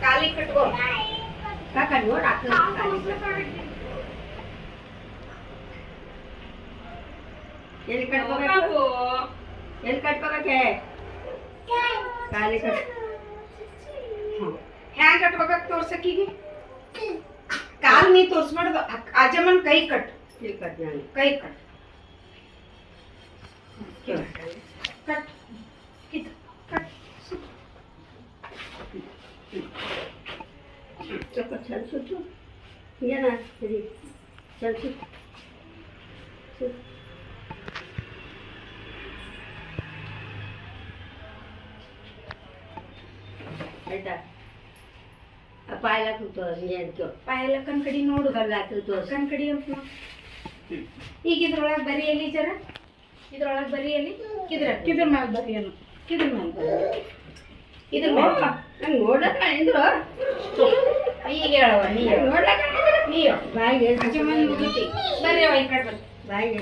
ಕಾಲಿ ಕಟ್ಕೋ ಕಾಕ ನೋಡ್ ಎಲ್ಲಿ ಕಟ್ಕೋಬೇಕು ಕಾಲಿ ಹ್ಯಾಂಗ್ ಕಟ್ಕೋಬೇಕು ತೋರ್ಸಕ್ಕೀಗಿ ಕಾಲ್ ನೀ ತೋರ್ಸ್ಬಾರ್ದು ಅಜ್ಜಮ್ಮನ್ ಕೈ ಕಟ್ ಇಲ್ಲಿ ಕಟ್ ನಾನು ಕೈ ಕಟ್ ಕಟ್ ಸ್ವಲ್ಪ ಚಲ್ ಸುತ್ತು ಏನ ಸರಿ ಚಲ್ ಸುತ್ತು ಆಯ್ತಾ ಪಾಯಲ ಕೂತು ಏನ್ಕೋ ಪಾಯಲ ಕಣ್ಕಡಿ ನೋಡುದಲ್ಲ ಕೂತು ಕಣ್ಕಡಿ ಅಂತ ಈಗ ಇದ್ರೊಳಗೆ ಬರಿಯಲ್ಲಿ ಜರ ಇದ್ರೊಳಗೆ ಬರಿಯಲ್ಲಿ ಕಿದ್ರ ಮ್ಯಾಲ ಬರಿಯನು ಕಿದ್ರ ಮ್ಯಾಲ ಇದ್ರ ನಂಗೆ ನೋಡಕ್ಕ ಎಂದ್ರು ಈಗ ಹೇಳವ ನೀ ನೋಡ್ಲಕ್ಕ ನೀ ಬಾಯಿಗೆ ಬರ್ರಿ ಅವ ಈ ಕಡೆ ಬಾಯಿಗೆ